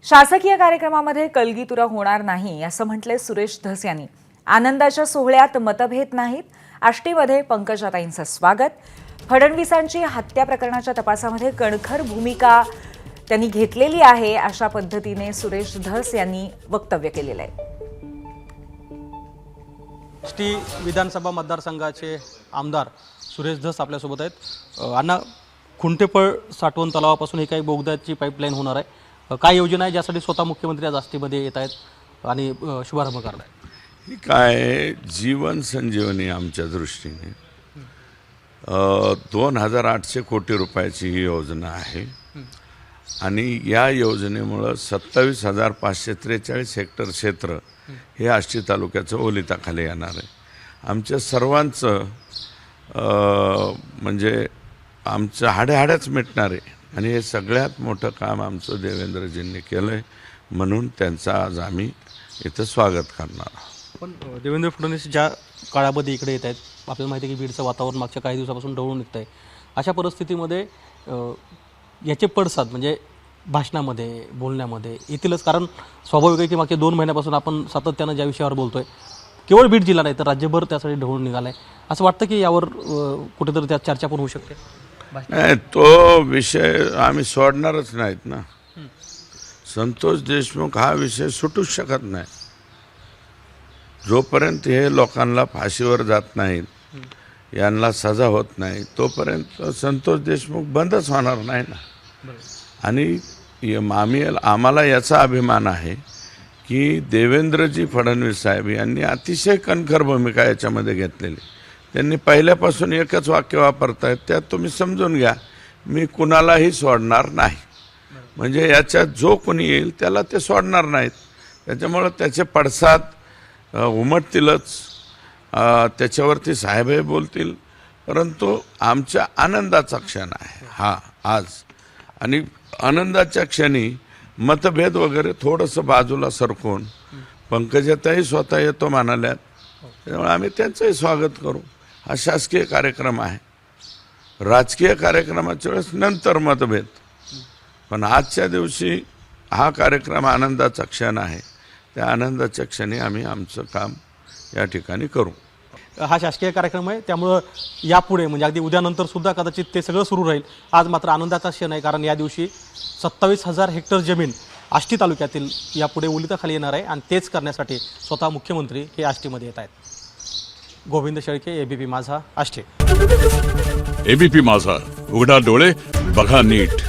शासकीय कार्यक्रमामध्ये कलगीतुरा होणार नाही असं म्हटले सुरेश धस यांनी। आनंदाच्या सोहळ्यात मतभेद नाहीत। आष्टीमध्ये पंकजाताईंचं स्वागत। फडणवीसांची हत्या प्रकरणाच्या तपासामध्ये कणखर भूमिका त्यांनी घेतलेली आहे अशा पद्धतीने सुरेश धस यांनी वक्तव्य केलेलं आहे। आष्टी विधानसभा मतदारसंघाचे आमदार सुरेश धस आपल्यासोबत आहेत। अण्णा, खुंटेपळ साठवण तलावापासून ही काही बोगद्याची पाईपलाईन होणार आहे। काय योजना आहे ज्यासाठी स्वतः मुख्यमंत्री आज आष्टीमध्ये येत आहेत आणि शुभारंभ करणार आहेत? ही काय जीवन संजीवनी आमच्या दृष्टीने 2800 कोटी रुपयाची ही योजना आहे आणि या योजनेमुळं 27,543 हेक्टर क्षेत्र हे आष्टी तालुक्याचं ओलिताखाली येणार आहे। आमच्या सर्वांचं म्हणजे आमचं हाड्याहाड्याच मिटणार आहे आणि हे सगळ्यात मोठं काम आमचं देवेंद्रजींनी केलं आहे, म्हणून त्यांचं आज आम्ही इथं स्वागत करणार आहोत। पण देवेंद्र फडणवीस ज्या काळामध्ये इकडे येत आहेत, आपल्याला माहिती आहे की बीडचं वातावरण मागच्या काही दिवसापासून ढवळून निघत आहे। अशा परिस्थितीमध्ये याचे पडसाद म्हणजे भाषणामध्ये बोलण्यामध्ये येतीलच, कारण स्वाभाविक आहे की मागच्या 2 महिन्यापासून आपण सातत्यानं ज्या विषयावर बोलतोय केवळ बीड जिल्हा नाही तर राज्यभर त्यासाठी ढवळून निघाला आहे। असं वाटतं की यावर कुठेतरी त्या चर्चा पण होऊ शकते? नाही, तो विषय आम्ही सोडणारच नाहीत ना। संतोष देशमुख हा विषय सुटूच शकत नाही। जोपर्यंत हे लोकांना फाशीवर जात नाहीत, यांना सजा होत नाही, तोपर्यंत संतोष देशमुख बंदच होणार नाही ना। आणि आम्हाला याचा अभिमान आहे की देवेंद्रजी फडणवीस साहेब यांनी अतिशय कणखर भूमिका याच्यामध्ये घेतलेली। त्यांनी पहिल्यापासून एकच वाक्य वापरतायत, त्यात तुम्ही समजून घ्या, मी कुणालाही सोडणार नाही। म्हणजे याच्यात जो कोणी येईल त्याला ते सोडणार नाहीत। त्याच्यामुळं त्याचे पडसाद उमटतीलच, त्याच्यावरती साहेबही बोलतील, परंतु आमच्या आनंदाचा क्षण आहे हा आज। आणि आनंदाच्या क्षणी मतभेद वगैरे थोडंसं बाजूला सरकवून पंकजाताई स्वतः येतो म्हणाल्यात, त्यामुळे आम्ही त्यांचंही स्वागत करू। हा शासकीय कार्यक्रम आहे, राजकीय कार्यक्रमाच्या वेळेस नंतर मतभेद, पण आजच्या दिवशी हा कार्यक्रम आनंदाचा क्षण आहे। त्या आनंदाच्या क्षणी आम्ही आमचं काम या ठिकाणी करू। हा शासकीय कार्यक्रम आहे, त्यामुळं यापुढे म्हणजे अगदी उद्यानंतर सुद्धा कदाचित ते सगळं सुरू राहील। आज मात्र आनंदाचा क्षण आहे, कारण या दिवशी 27,000 हेक्टर जमीन आष्टी तालुक्यातील यापुढे ओलिताखाली येणार आहे आणि तेच करण्यासाठी स्वतः मुख्यमंत्री हे आष्टीमध्ये येत आहेत। गोविंद शेळके, एबीपी माझा, आष्टी। एबीपी माझा, उघडा डोळे बघा नीट।